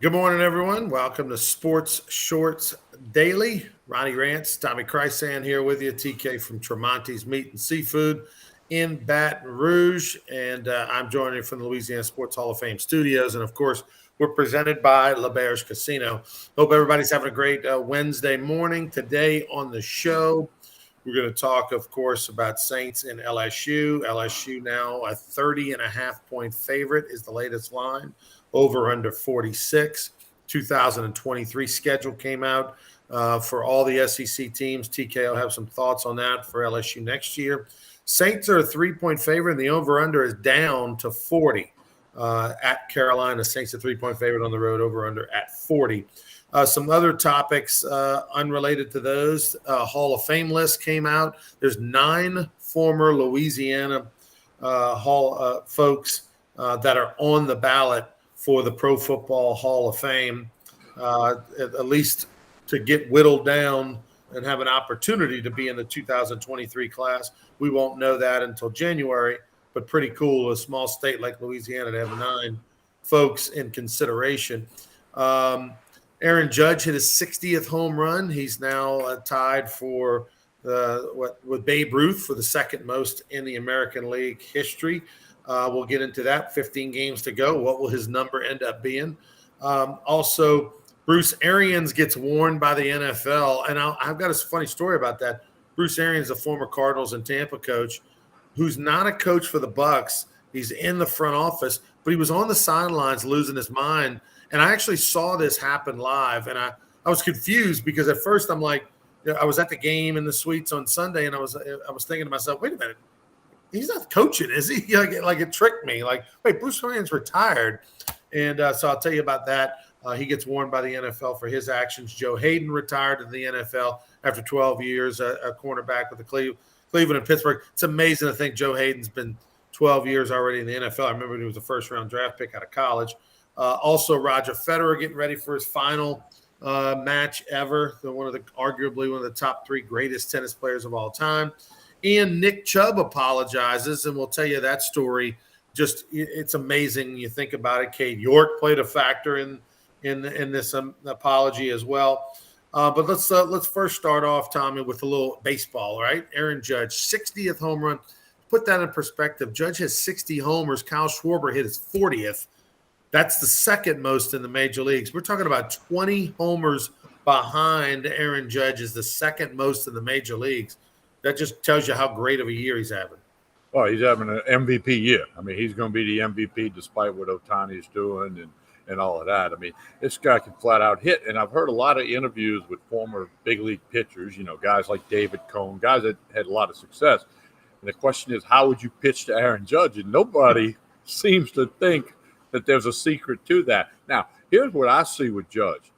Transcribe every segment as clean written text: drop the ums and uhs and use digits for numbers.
Good morning, everyone. Welcome to Sports Shorts Daily. Ronnie Rance, Tommy Chrysan here with you. TK from Tremonti's Meat and Seafood in Baton Rouge. And I'm joining you from the Louisiana Sports Hall of Fame studios. And of course, we're presented by LeBear's Casino. Hope everybody's having a great Wednesday morning. Today on the show, we're going to talk, of course, about Saints and LSU. LSU now a 30.5 point favorite is the latest line, over under 46. 2023 schedule came out for all the SEC teams. TK will have some thoughts on that for LSU next year. Saints are a 3 point favorite, and the over under is down to 40 at Carolina. Saints a 3 point favorite on the road, over under at 40. Some other topics unrelated to those. Hall of Fame list came out. There's 9 former Louisiana Hall folks that are on the ballot for the Pro Football Hall of Fame, at least to get whittled down and have an opportunity to be in the 2023 class. We won't know that until January, but pretty cool, a small state like Louisiana to have 9 folks in consideration. Aaron Judge hit his 60th home run. He's now tied for with Babe Ruth for the second most in the American League history. We'll get into that. 15 games to go. What will his number end up being? Also, Bruce Arians gets warned by the NFL, and I've got a funny story about that. Bruce Arians, a former Cardinals and Tampa coach, who's not a coach for the Bucks. He's in the front office, but he was on the sidelines losing his mind. And I actually saw this happen live, and I was confused because at first I'm like, I was at the game in the suites on Sunday, and I was thinking to myself, wait a minute, he's not coaching, is he? Like it tricked me. Like, wait, Bruce Arians retired, and so I'll tell you about that. He gets warned by the NFL for his actions. Joe Hayden retired in the NFL after 12 years, a cornerback with the Cleveland and Pittsburgh. It's amazing to think Joe Hayden's been 12 years already in the NFL. I remember he was a first-round draft pick out of college. Also, Roger Federer getting ready for his final match ever. Arguably one of the top 3 greatest tennis players of all time. And Nick Chubb apologizes, and we'll tell you that story. Just it's amazing. You think about it. Cade York played a factor in this apology as well. But let's first start off, Tommy, with a little baseball. Right, Aaron Judge, 60th home run. Put that in perspective. Judge has 60 homers. Kyle Schwarber hit his 40th. That's the second most in the major leagues. We're talking about 20 homers behind Aaron Judge is the second most in the major leagues. That just tells you how great of a year he's having. Well, he's having an MVP year. I mean, he's going to be the MVP despite what Ohtani's doing and all of that. I mean, this guy can flat out hit. And I've heard a lot of interviews with former big league pitchers, guys like David Cone, guys that had a lot of success. And the question is, how would you pitch to Aaron Judge? And nobody seems to think that there's a secret to that. Now, here's what I see with Judge.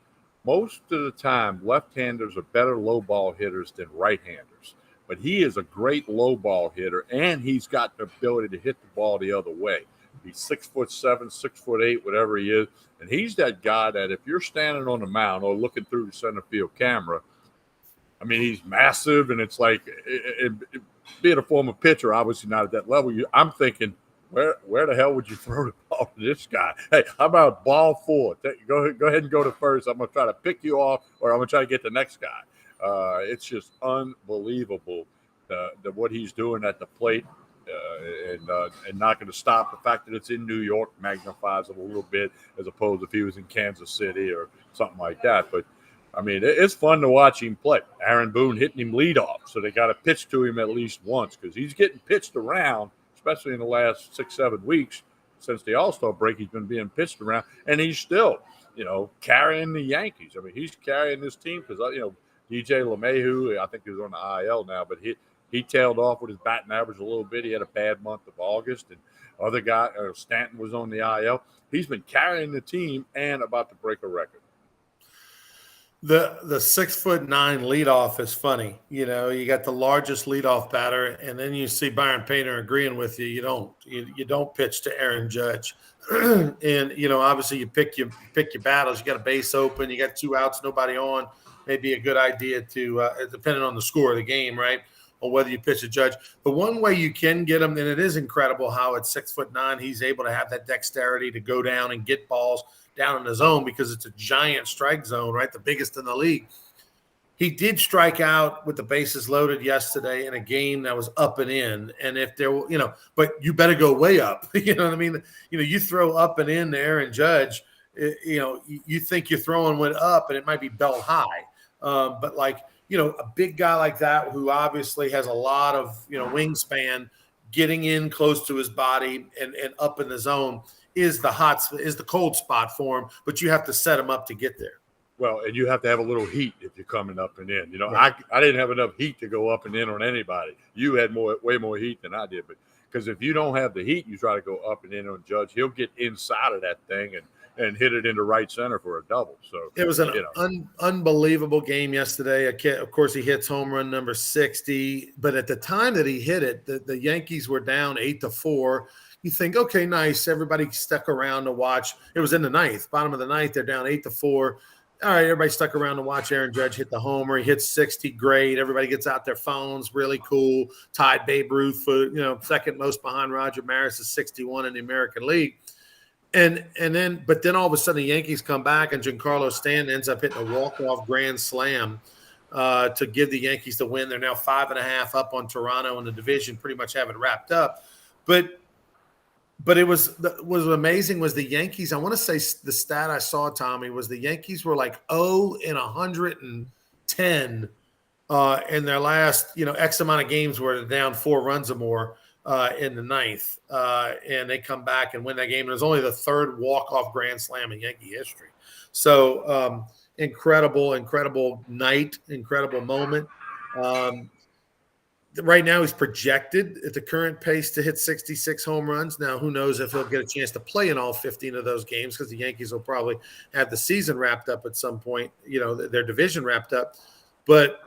Most of the time, left-handers are better low ball hitters than right-handers. But he is a great low ball hitter, and he's got the ability to hit the ball the other way. He's 6'7", 6'8", whatever he is. And he's that guy that if you're standing on the mound or looking through the center field camera, I mean, he's massive, and it's like being a former pitcher, obviously not at that level. I'm thinking, where the hell would you throw the ball to this guy? Hey, how about ball 4? Go ahead and go to first. I'm going to try to pick you off, or I'm going to try to get the next guy. It's just unbelievable what he's doing at the plate, and not going to stop. The fact that it's in New York magnifies it a little bit as opposed if he was in Kansas City or something like that. But I mean, it's fun to watch him play. Aaron Boone hitting him leadoff, so they got to pitch to him at least once because he's getting pitched around. Especially in the last 6-7 weeks since the All-Star break, he's been being pitched around, and he's still, carrying the Yankees. I mean, he's carrying this team because, DJ LeMahieu, I think he's on the IL now, but he tailed off with his batting average a little bit. He had a bad month of August, and other guy, Stanton was on the IL. He's been carrying the team and about to break a record. The 6'9" leadoff is funny. You got the largest leadoff batter, and then you see Byron Painter agreeing with you. You don't pitch to Aaron Judge, and obviously you pick your battles. You got a base open, you got 2 outs, nobody on. Maybe a good idea to depending on the score of the game, right? Or whether you pitch a Judge. The one way you can get him, and it is incredible how at 6'9" he's able to have that dexterity to go down and get balls. down in the zone because it's a giant strike zone, right? The biggest in the league. He did strike out with the bases loaded yesterday in a game that was up and in. And if there, but you better go way up. You know what I mean? You throw up and in to Aaron Judge, you think you're throwing one up and it might be belt high. But a big guy like that who obviously has a lot of, wingspan, getting in close to his body and up in the zone is the cold spot for him, but you have to set him up to get there. Well, and you have to have a little heat if you're coming up and in. Right. I didn't have enough heat to go up and in on anybody. You had way more heat than I did. But because if you don't have the heat, you try to go up and in on Judge, he'll get inside of that thing and hit it into right center for a double. So it was an unbelievable game yesterday. Of course, he hits home run number 60. But at the time that he hit it, the Yankees were down 8-4. You think, okay, nice. Everybody stuck around to watch. It was in the ninth, bottom of the ninth. They're down 8-4. All right, everybody stuck around to watch Aaron Judge hit the homer. He hits 60, great. Everybody gets out their phones, really cool. Tied Babe Ruth for second most behind Roger Maris is 61 in the American League. But then all of a sudden the Yankees come back and Giancarlo Stanton ends up hitting a walk-off grand slam to give the Yankees the win. They're now 5.5 up on Toronto in the division, pretty much have it wrapped up. But it was amazing was the Yankees. I want to say the stat I saw, Tommy, was the Yankees were like 0-110 in their last, X amount of games where they're down 4 runs or more in the ninth. And they come back and win that game. And it was only the third walk-off grand slam in Yankee history. So incredible night, incredible moment. Right now, he's projected at the current pace to hit 66 home runs. Now, who knows if he'll get a chance to play in all 15 of those games because the Yankees will probably have the season wrapped up at some point, their division wrapped up. But,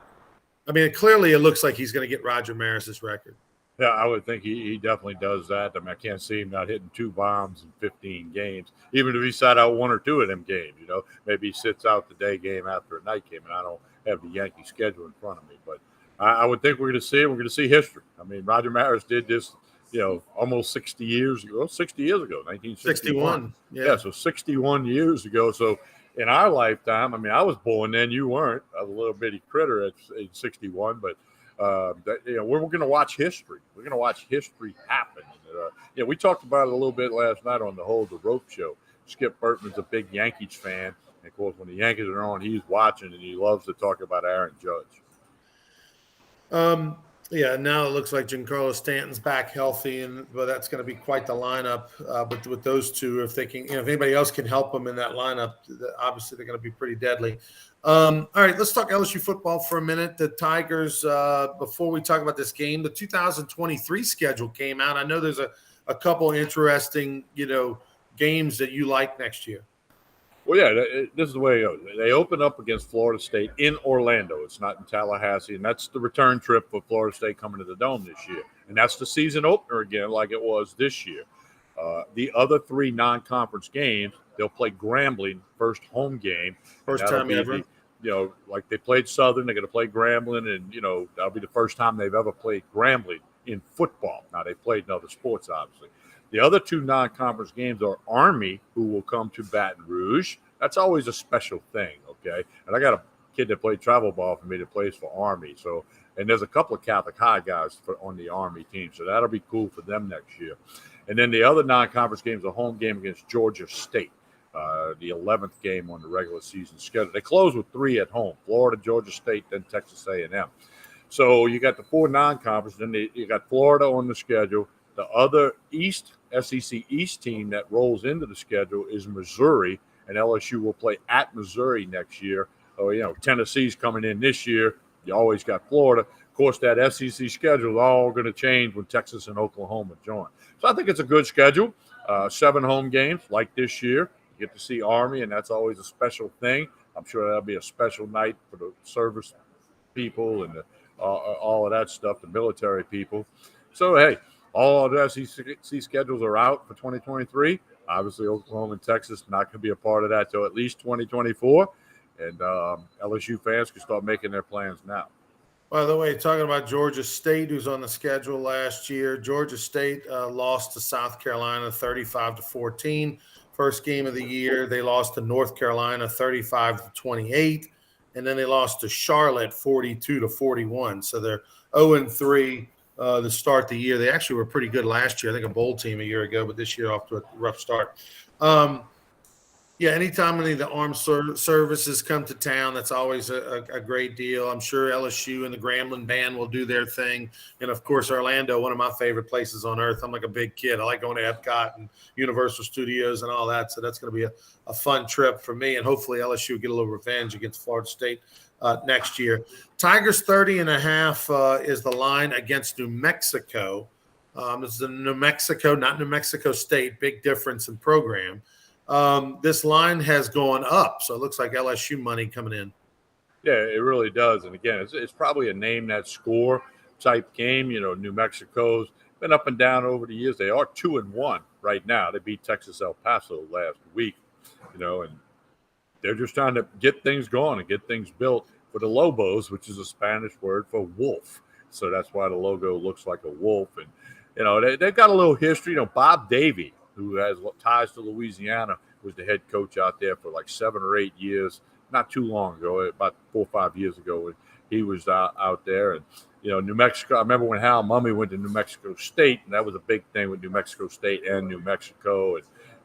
I mean, clearly it looks like he's going to get Roger Maris's record. Yeah, I would think he definitely does that. I mean, I can't see him not hitting 2 bombs in 15 games, even if he sat out 1 or 2 of them games. Maybe he sits out the day game after a night game, and I don't have the Yankee schedule in front of me. But I would think we're going to see it. We're going to see history. I mean, Roger Maris did this, almost 60 years ago, 1961. Yeah, so 61 years ago. So in our lifetime, I mean, I was born then. You weren't. I was a little bitty critter at age 61, but we're going to watch history. We're going to watch history happen. We talked about it a little bit last night on the Rope Show. Skip Bertman's a big Yankees fan. And of course, when the Yankees are on, he's watching and he loves to talk about Aaron Judge. Now it looks like Giancarlo Stanton's back healthy, but that's going to be quite the lineup. But with those two, if they can, if anybody else can help them in that lineup, obviously they're going to be pretty deadly. All right, let's talk LSU football for a minute. The Tigers, before we talk about this game, the 2023 schedule came out. I know there's a couple interesting, games that you like next year. Well, yeah, this is the way it goes. They open up against Florida State in Orlando. It's not in Tallahassee, and that's the return trip for Florida State coming to the Dome this year. And that's the season opener again, like it was this year. The other 3 non-conference games, they'll play Grambling, first home game. First time ever. Like they played Southern, they're going to play Grambling, and, that'll be the first time they've ever played Grambling in football. Now, they played in other sports, obviously. The other 2 non-conference games are Army, who will come to Baton Rouge. That's always a special thing, okay? And I got a kid that played travel ball for me that plays for Army. So, and there's a couple of Catholic High guys on the Army team, so that'll be cool for them next year. And then the other non-conference games are home game against Georgia State, the 11th game on the regular season schedule. They close with 3 at home: Florida, Georgia State, then Texas A&M. So you got the 4 non-conference, then you got Florida on the schedule. The other SEC East team that rolls into the schedule is Missouri, and LSU will play at Missouri next year. Tennessee's coming in this year. You always got Florida. Of course, that SEC schedule is all going to change when Texas and Oklahoma join. So I think it's a good schedule. 7 home games like this year. You get to see Army, and that's always a special thing. I'm sure that'll be a special night for the service people and all of that stuff, the military people. So, hey, all of the SEC schedules are out for 2023. Obviously, Oklahoma and Texas not going to be a part of that till at least 2024. And LSU fans can start making their plans now. By the way, talking about Georgia State, who's on the schedule last year, Georgia State lost to South Carolina 35-14. first game of the year. They lost to North Carolina 35-28, and then they lost to Charlotte 42-41. So they're 0-3 to start the year. They actually were pretty good last year. I think a bowl team a year ago, but this year off to a rough start. Yeah, anytime any of the armed services come to town, that's always a great deal. I'm sure LSU and the Grambling Band will do their thing. And, of course, Orlando, one of my favorite places on earth. I'm like a big kid. I like going to Epcot and Universal Studios and all that. So that's going to be a fun trip for me. And hopefully LSU will get a little revenge against Florida State next year. Tigers 30.5 is the line against New Mexico. This is in New Mexico, not New Mexico State. Big difference in program. This line has gone up, so it looks like LSU money coming in. Yeah, it really does. And again, it's probably a name that score type game. New Mexico's been up and down over the years. They are 2-1 right now. They beat Texas El Paso last week, and they're just trying to get things going and get things built for the Lobos, which is a Spanish word for wolf. So that's why the logo looks like a wolf. And, they've got a little history. Bob Davie, who has ties to Louisiana, was the head coach out there for like 7 or 8 years, not too long ago, about 4 or 5 years ago. He was out there. And, New Mexico, I remember when Hal Mummy went to New Mexico State, and that was a big thing with New Mexico State and New Mexico.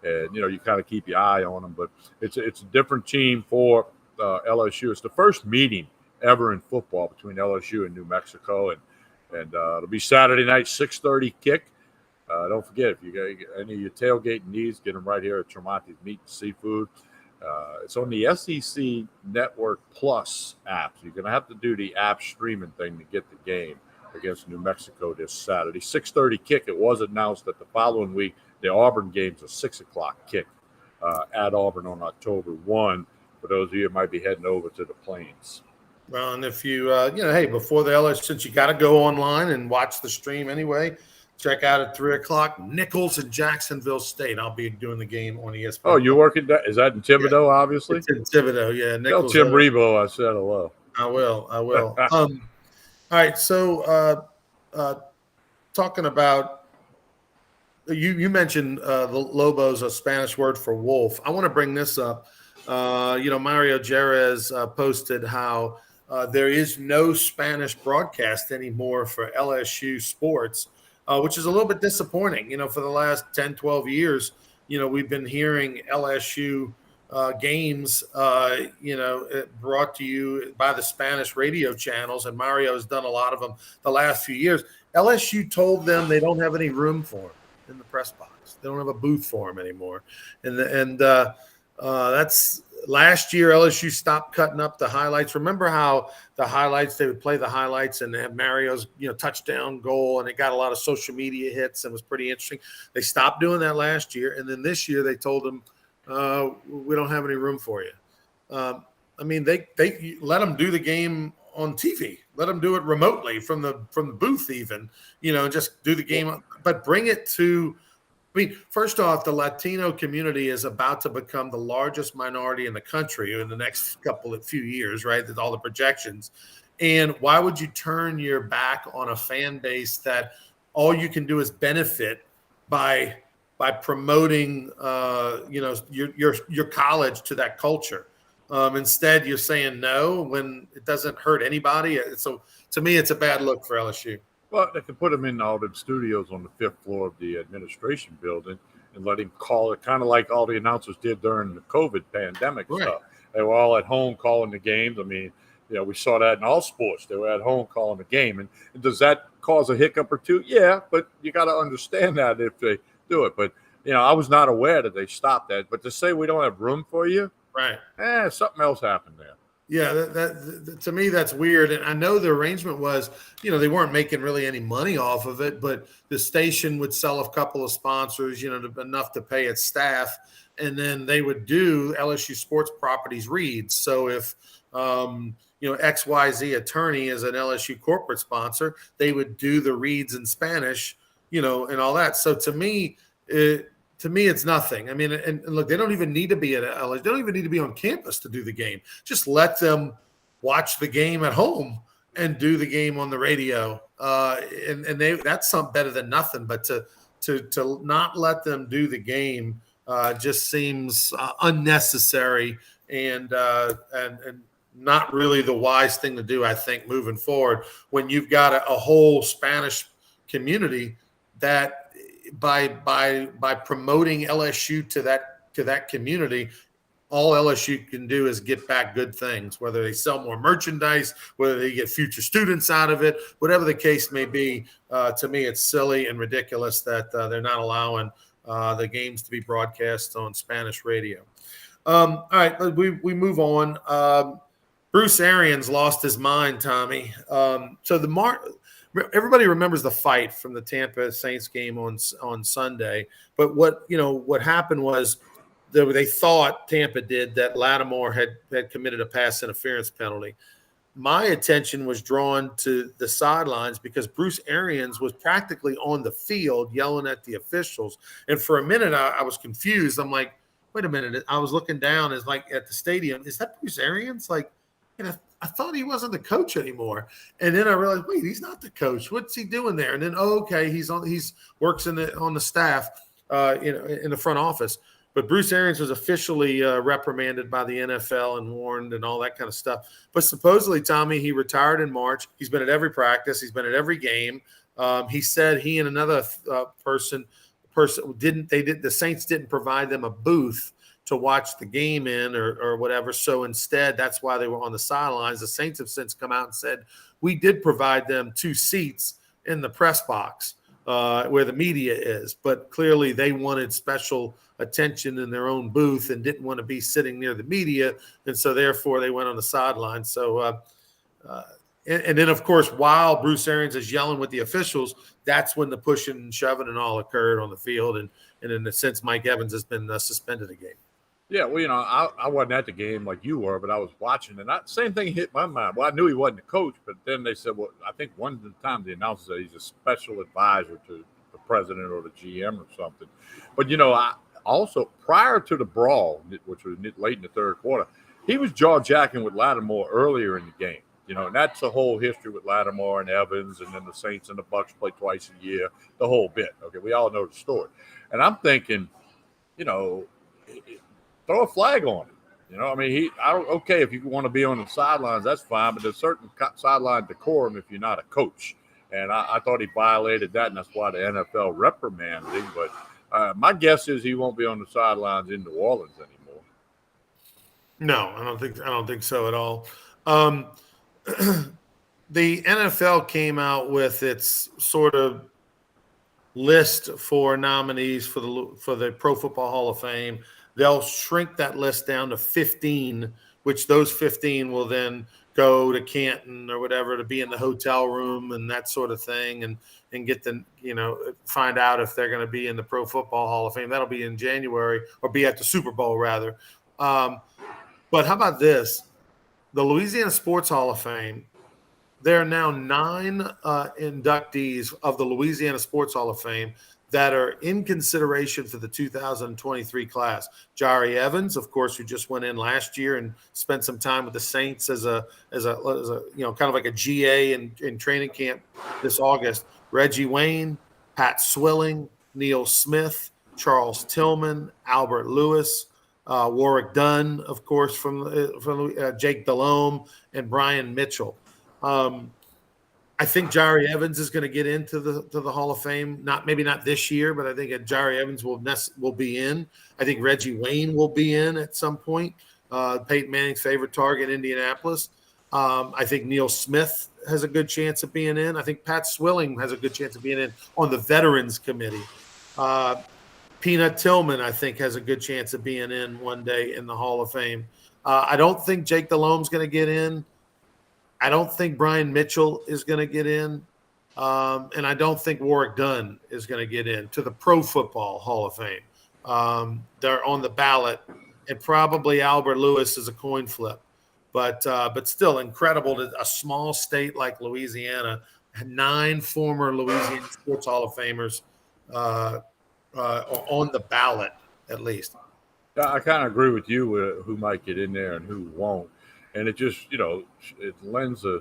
And you kind of keep your eye on them. But it's a different team for LSU. It's the first meeting ever in football between LSU and New Mexico. And it'll be Saturday night, 6:30 kick. Don't forget, if you got any of your tailgating needs, get them right here at Tremonti's Meat and Seafood. It's on the SEC Network Plus app. So you're going to have to do the app streaming thing to get the game against New Mexico this Saturday. 6:30 kick. It was announced that the following week, the Auburn game's a 6 o'clock kick at Auburn on October 1, for those of you who might be heading over to the Plains. Well, and if you, hey, before the LSU, since you got to go online and watch the stream anyway, check out at 3 o'clock, Nichols and Jacksonville State. I'll be doing the game on ESPN. Oh, you're working that? Is that in Thibodeau, obviously? It's in Thibodeau, yeah. Nichols, tell Tim Rebo I said hello. I will. All right, so talking about you mentioned the Lobos, a Spanish word for wolf. I want to bring this up. Mario Jerez posted how there is no Spanish broadcast anymore for LSU sports. Which is a little bit disappointing. For the last 10, 12 years, we've been hearing LSU games, brought to you by the Spanish radio channels, and Mario has done a lot of them the last few years. LSU told them they don't have any room for him in the press box. They don't have a booth for him anymore. And that's last year LSU stopped cutting up the highlights. Remember how the highlights, they would play the highlights and have Mario's, touchdown goal, and it got a lot of social media hits and was pretty interesting. They stopped doing that last year. And then this year they told them, we don't have any room for you. They let them do the game on TV, let them do it remotely from the booth even, just do the game, but bring it to, first off, the Latino community is about to become the largest minority in the country in the next few years, right? There's all the projections. And why would you turn your back on a fan base that all you can do is benefit by promoting, your college to that culture? Instead, you're saying no when it doesn't hurt anybody. So to me, it's a bad look for LSU. Well, they could put him in all the studios on the 5th floor of the administration building and let him call it, kind of like all the announcers did during the COVID pandemic stuff. They were all at home calling the games. We saw that in all sports. They were at home calling the game. And does that cause a hiccup or two? Yeah, but you got to understand that if they do it. But, I was not aware that they stopped that. But to say we don't have room for you, right? Something else happened there. Yeah, that to me, that's weird. And I know the arrangement was, they weren't making really any money off of it, but the station would sell a couple of sponsors, enough to pay its staff. And then they would do LSU Sports Properties reads. So if, XYZ attorney is an LSU corporate sponsor, they would do the reads in Spanish, and all that. So to me, it's nothing. And look, they don't even need to be at LSU. They don't even need to be on campus to do the game. Just let them watch the game at home and do the game on the radio. That's something better than nothing. But to not let them do the game just seems unnecessary and not really the wise thing to do, I think, moving forward when you've got a whole Spanish community that by promoting LSU to that community, all LSU can do is get back good things, whether they sell more merchandise, whether they get future students out of it, whatever the case may be. To me, it's silly and ridiculous that they're not allowing the games to be broadcast on Spanish radio. All right, we move on. Bruce Arians lost his mind, Tommy. Everybody remembers the fight from the Tampa Saints game on Sunday, but what happened was they thought Tampa did that Lattimore had committed a pass interference penalty. My attention was drawn to the sidelines because Bruce Arians was practically on the field yelling at the officials. And for a minute, I was confused. I'm like, wait a minute. I was looking down at the stadium. Is that Bruce Arians? I thought he wasn't the coach anymore. And then I realized, wait, he's not the coach. What's he doing there? And then, okay, he's works on the staff, in the front office. But Bruce Arians was officially reprimanded by the NFL and warned and all that kind of stuff. But supposedly, Tommy, he retired in March. He's been at every practice. He's been at every game. He said he and another person the Saints didn't provide them a booth to watch the game in or whatever. So instead, that's why they were on the sidelines. The Saints have since come out and said, we did provide them 2 seats in the press box where the media is. But clearly they wanted special attention in their own booth and didn't want to be sitting near the media. And so therefore they went on the sideline. So, and then of course, while Bruce Arians is yelling with the officials, that's when the pushing and shoving and all occurred on the field. And in a sense, Mike Evans has been suspended a game. Yeah, well, I wasn't at the game like you were, but I was watching, and same thing hit my mind. Well, I knew he wasn't the coach, but then they said, well, I think one time they announced that he's a special advisor to the president or the GM or something. But, I also, prior to the brawl, which was late in the third quarter, he was jaw-jacking with Lattimore earlier in the game. And that's the whole history with Lattimore and Evans, and then the Saints and the Bucs play twice a year, the whole bit. Okay, we all know the story. And I'm thinking, throw a flag on it. Okay, if you want to be on the sidelines, that's fine, but there's certain sideline decorum if you're not a coach. And I thought he violated that, and that's why the NFL reprimanded him. But my guess is he won't be on the sidelines in New Orleans anymore. No, I don't think so at all. The NFL came out with its sort of list for nominees for the Pro Football Hall of Fame. They'll shrink that list down to 15, which those 15 will then go to Canton or whatever to be in the hotel room and that sort of thing and get find out if they're going to be in the Pro Football Hall of Fame. That'll be in January or be at the Super Bowl rather. But how about this? The Louisiana Sports Hall of Fame, there are now 9 inductees of the Louisiana Sports Hall of Fame that are in consideration for the 2023 class. Jari Evans, of course, who just went in last year and spent some time with the Saints as a kind of like a GA in training camp this August. Reggie Wayne, Pat Swilling, Neil Smith, Charles Tillman, Albert Lewis, Warwick Dunn, of course, from Jake Delhomme, and Brian Mitchell. I think Jari Evans is going to get into the Hall of Fame. Maybe not this year, but I think Jari Evans will be in. I think Reggie Wayne will be in at some point. Peyton Manning's favorite target, Indianapolis. I think Neil Smith has a good chance of being in. I think Pat Swilling has a good chance of being in on the Veterans Committee. Peanut Tillman, I think, has a good chance of being in one day in the Hall of Fame. I don't think Jake Delhomme's going to get in. I don't think Brian Mitchell is going to get in. And I don't think Warwick Dunn is going to get in to the Pro Football Hall of Fame. They're on the ballot, and probably Albert Lewis is a coin flip. But still incredible that a small state like Louisiana had 9 former Louisiana Sports Hall of Famers on the ballot, at least. I kind of agree with you with who might get in there and who won't. And it just, it lends a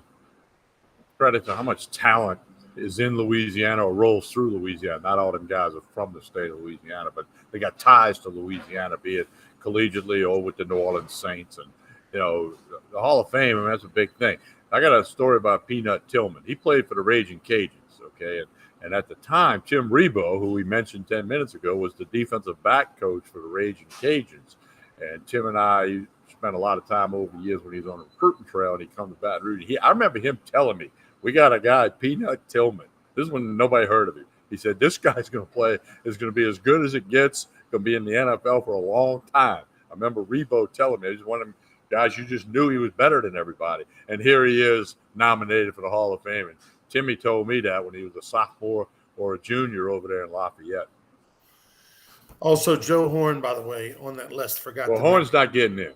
credit to how much talent is in Louisiana or rolls through Louisiana. Not all them guys are from the state of Louisiana, but they got ties to Louisiana, be it collegiately or with the New Orleans Saints. And, the Hall of Fame, I mean, that's a big thing. I got a story about Peanut Tillman. He played for the Raging Cajuns, okay? And at the time, Tim Rebowe, who we mentioned 10 minutes ago, was the defensive back coach for the Raging Cajuns. And Tim and I spent a lot of time over the years when he was on the recruiting trail and he come to Baton Rouge. I remember him telling me, we got a guy, Peanut Tillman. This is when nobody heard of him. He said, this guy's going to play, is going to be as good as it gets, going to be in the NFL for a long time. I remember Rebowe telling me, he's one of them guys you just knew he was better than everybody. And here he is nominated for the Hall of Fame. And Timmy told me that when he was a sophomore or a junior over there in Lafayette. Also, Joe Horn, by the way, on that list, forgot. Well, Horn's not getting in.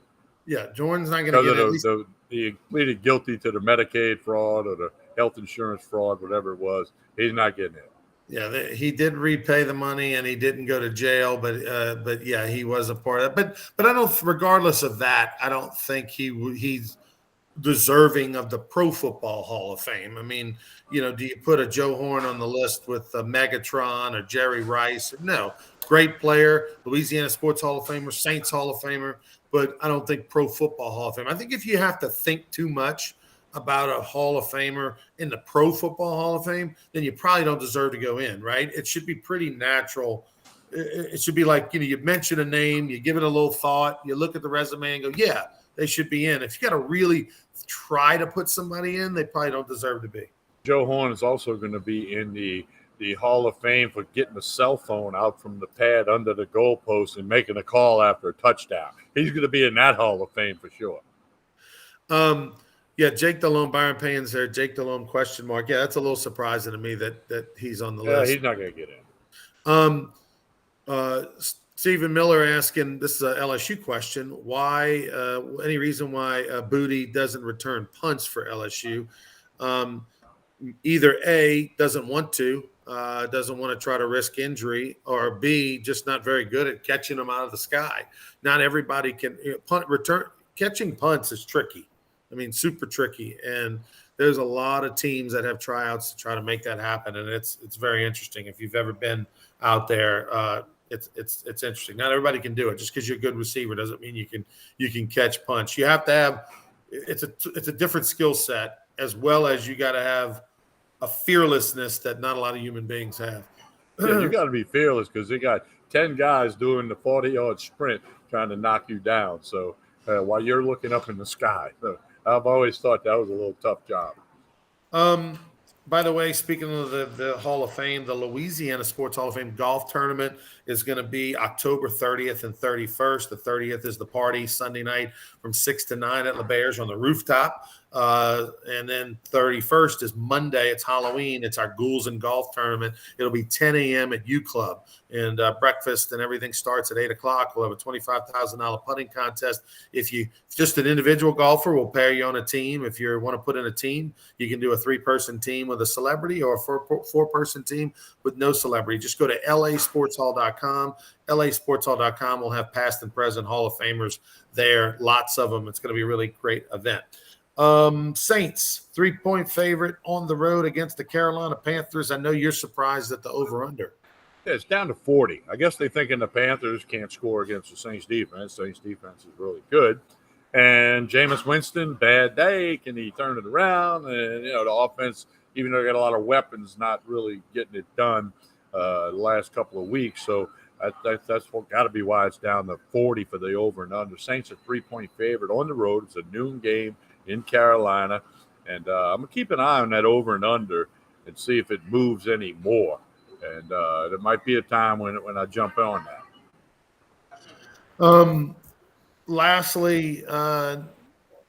Yeah, Horn's not going to get in. He pleaded guilty to the Medicaid fraud or the health insurance fraud, whatever it was. He's not getting in. Yeah, he did repay the money and he didn't go to jail, but yeah, he was a part of it. But I don't. Regardless of that, I don't think he's deserving of the Pro Football Hall of Fame. I mean, do you put a Joe Horn on the list with Megatron or Jerry Rice? No, great player, Louisiana Sports Hall of Famer, Saints Hall of Famer, but I don't think Pro Football Hall of Fame. I think if you have to think too much about a Hall of Famer in the Pro Football Hall of Fame, then you probably don't deserve to go in, right? It should be pretty natural. It should be like, you mention a name, you give it a little thought, you look at the resume and go, yeah, they should be in. If you got to really try to put somebody in, they probably don't deserve to be. Joe Horn is also going to be in the Hall of Fame for getting a cell phone out from the pad under the goalpost and making a call after a touchdown. He's going to be in that Hall of Fame for sure. Yeah, Jake Delhomme, Byron Payne's there. Jake Delhomme, question mark. Yeah, that's a little surprising to me that he's on the list. Yeah, he's not going to get in. Stephen Miller asking, this is a LSU question, why, any reason why Booty doesn't return punts for LSU? Either A, doesn't want to try to risk injury, or B, just not very good at catching them out of the sky. Not everybody can punt return. Catching punts is tricky. I mean, super tricky. And there's a lot of teams that have tryouts to try to make that happen. And it's very interesting. If you've ever been out there, it's interesting. Not everybody can do it. Just because you're a good receiver doesn't mean you can catch punch. You have to have it's a different skill set, as well as you got to have a fearlessness that not a lot of human beings have. Yeah, you got to be fearless because they got 10 guys doing the 40-yard sprint trying to knock you down. So while you're looking up in the sky, so I've always thought that was a little tough job. By the way, speaking of the Hall of Fame, the Louisiana Sports Hall of Fame golf tournament is going to be October 30th and 31st. The 30th is the party Sunday night from 6 to 9 at LeBear's on the rooftop. And then 31st is Monday. It's Halloween. It's our Ghouls and Golf tournament. It'll be 10 a.m. at U Club. And breakfast and everything starts at 8 o'clock. We'll have a $25,000 putting contest. If you just an individual golfer, we'll pair you on a team. If you want to put in a team, you can do a 3-person team with a celebrity or a 4-person team with no celebrity. Just go to lasportshall.com. lasportshall.com will have past and present Hall of Famers there. Lots of them. It's going to be a really great event. Saints, 3-point favorite on the road against the Carolina Panthers. I know you're surprised at the over-under. Yeah, it's down to 40. I guess they're thinking the Panthers can't score against the Saints defense. Saints defense is really good. And Jameis Winston, bad day. Can he turn it around? And, the offense, even though they got a lot of weapons, not really getting it done the last couple of weeks. So that's what got to be why it's down to 40 for the over and under. Saints are 3-point favorite on the road. It's a noon game in Carolina. And I'm going to keep an eye on that over and under and see if it moves any more. And there might be a time when I jump on that. Lastly,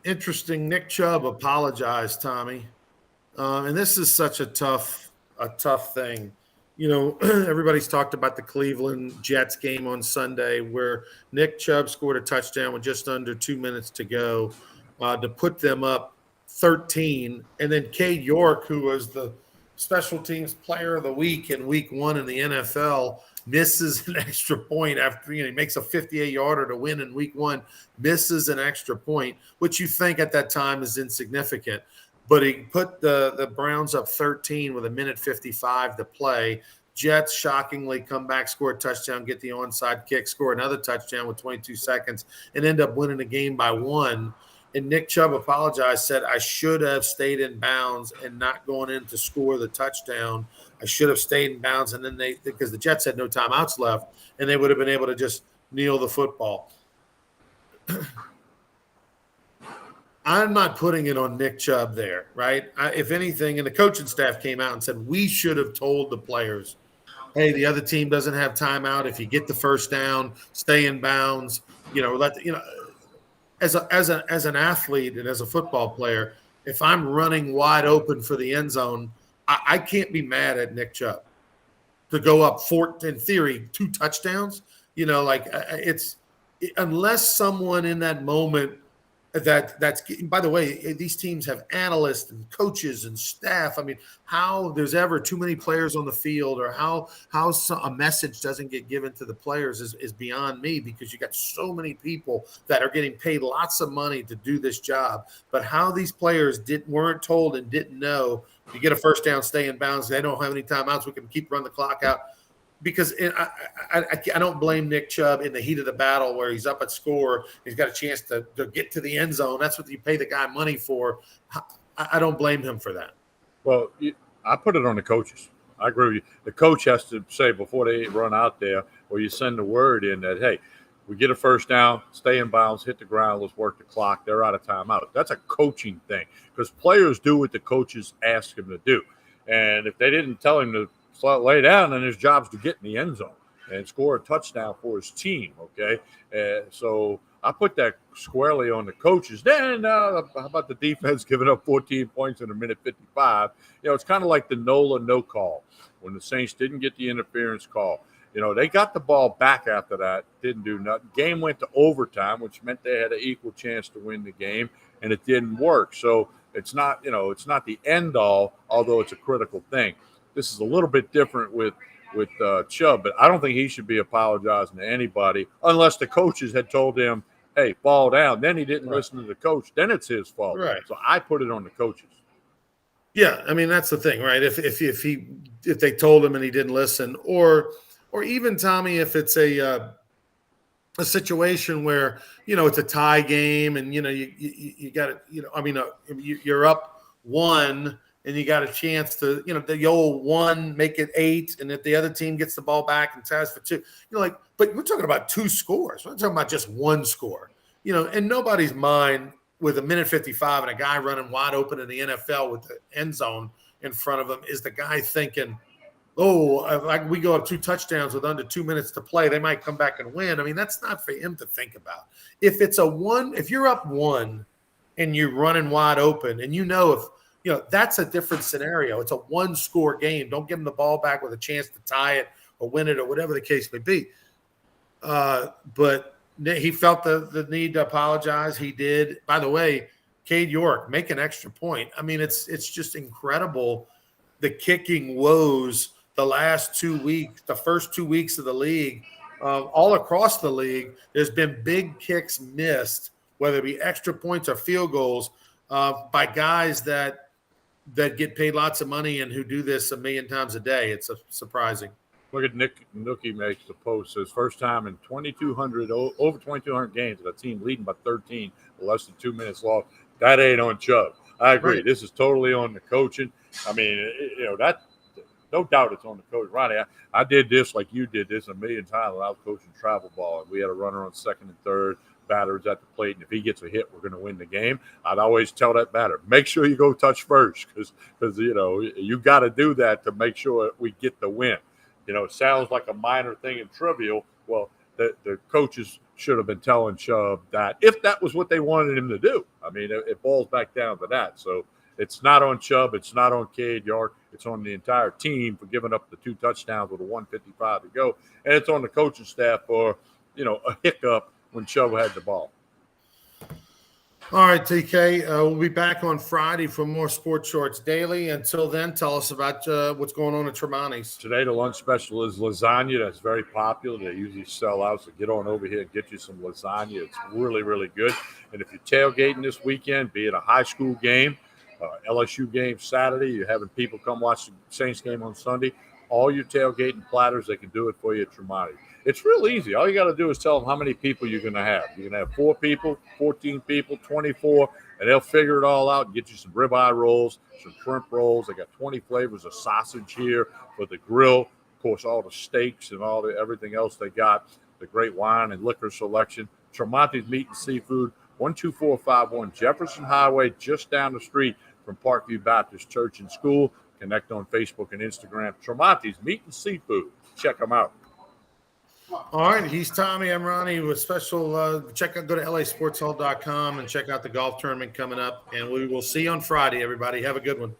interesting, Nick Chubb apologized, Tommy. And this is such a tough thing. Everybody's talked about the Cleveland Jets game on Sunday where Nick Chubb scored a touchdown with just under 2 minutes to go to put them up 13. And then Cade York, who was the special teams player of the week in week 1 in the NFL, misses an extra point after he makes a 58-yarder to win in week 1, misses an extra point, which you think at that time is insignificant. but he put the Browns up 13 with 1:55 to play. Jets shockingly come back, score a touchdown, get the onside kick, score another touchdown with 22 seconds, and end up winning the game by 1. And Nick Chubb apologized, said, I should have stayed in bounds and not going in to score the touchdown. I should have stayed in bounds. And then because the Jets had no timeouts left, and they would have been able to just kneel the football. I'm not putting it on Nick Chubb there, right? If anything, and the coaching staff came out and said, we should have told the players, hey, the other team doesn't have timeout. If you get the first down, stay in bounds. As an athlete and as a football player, if I'm running wide open for the end zone, I can't be mad at Nick Chubb to go up in theory 2 touchdowns. It's unless someone in that moment. That's by the way, these teams have analysts and coaches and staff. I mean, how there's ever too many players on the field, or how a message doesn't get given to the players is beyond me, because you got so many people that are getting paid lots of money to do this job. But how these players weren't told and didn't know, you get a first down, stay in bounds. They don't have any timeouts. We can keep running the clock out. Because I don't blame Nick Chubb in the heat of the battle where he's up at score. He's got a chance to get to the end zone. That's what you pay the guy money for. I don't blame him for that. Well, I put it on the coaches. I agree with you. The coach has to say before they run out there, or you send the word in that, hey, we get a first down, stay in bounds, hit the ground, let's work the clock. They're out of timeout. That's a coaching thing, because players do what the coaches ask them to do. And if they didn't tell him to lay down, and his job's to get in the end zone and score a touchdown for his team. Okay. So I put that squarely on the coaches. Then how about the defense giving up 14 points in 1:55? It's kind of like the NOLA no call when the Saints didn't get the interference call. They got the ball back after that, didn't do nothing. Game went to overtime, which meant they had an equal chance to win the game, and it didn't work. So it's not the end all, although it's a critical thing. This is a little bit different with Chubb, but I don't think he should be apologizing to anybody unless the coaches had told him, hey, fall down. Then he didn't listen to the coach. Then it's his fault. Right. So I put it on the coaches. Yeah, I mean, that's the thing, right? If they told him and he didn't listen, or even, Tommy, if it's a situation where it's a tie game and you got to you're up 1. And you got a chance to, the old 1, make it 8, and if the other team gets the ball back and ties for 2, but we're talking about 2 scores. We're not talking about just 1 score. In nobody's mind with 1:55 and a guy running wide open in the NFL with the end zone in front of him is the guy thinking, oh, we go up 2 touchdowns with under 2 minutes to play, they might come back and win. I mean, that's not for him to think about. If it's if you're up 1 and you're running wide open, and that's a different scenario. It's a 1-score game. Don't give him the ball back with a chance to tie it or win it or whatever the case may be. But he felt the need to apologize. He did. By the way, Cade York, make an extra point. I mean, it's just incredible, the kicking woes the last 2 weeks, the first 2 weeks of the league, all across the league. There's been big kicks missed, whether it be extra points or field goals, by guys that get paid lots of money and who do this a million times a day. It's surprising. Look at Nick Nookie makes the post. His first time in over 2,200 games with a team leading by 13, less than 2 minutes lost. That ain't on Chubb. I agree. Right. This is totally on the coaching. I mean, that no doubt it's on the coach. Ronnie, I did this like you did this a million times when I was coaching travel ball, and we had a runner on second and third. Batters at the plate, and if he gets a hit, we're going to win the game. I'd always tell that batter, make sure you go touch first, because you got to do that to make sure we get the win. It sounds like a minor thing and trivial. Well, the coaches should have been telling Chubb that if that was what they wanted him to do. I mean, it boils back down to that. So it's not on Chubb. It's not on Cade York. It's on the entire team for giving up the 2 touchdowns with a 1:55 to go. And it's on the coaching staff for, a hiccup when Chubb had the ball. All right, TK, we'll be back on Friday for more Sports Shorts Daily. Until then, tell us about what's going on at Tremonti's. Today, the lunch special is lasagna. That's very popular. They usually sell out, so get on over here and get you some lasagna. It's really, really good. And if you're tailgating this weekend, be it a high school game, LSU game Saturday, you're having people come watch the Saints game on Sunday. All your tailgating platters, they can do it for you at Tremonti. It's real easy. All you got to do is tell them how many people you're going to have. You're going to have 4 people, 14 people, 24, and they'll figure it all out and get you some ribeye rolls, some shrimp rolls. They got 20 flavors of sausage here for the grill. Of course, all the steaks and everything else they got. The great wine and liquor selection. Tremonti's Meat and Seafood, 12451 Jefferson Highway, just down the street from Parkview Baptist Church and School. Connect on Facebook and Instagram. Tremonti's Meat and Seafood. Check them out. All right, he's Tommy. I'm Ronnie with special. Go to lasportshall.com and check out the golf tournament coming up. And we will see you on Friday, everybody. Have a good one.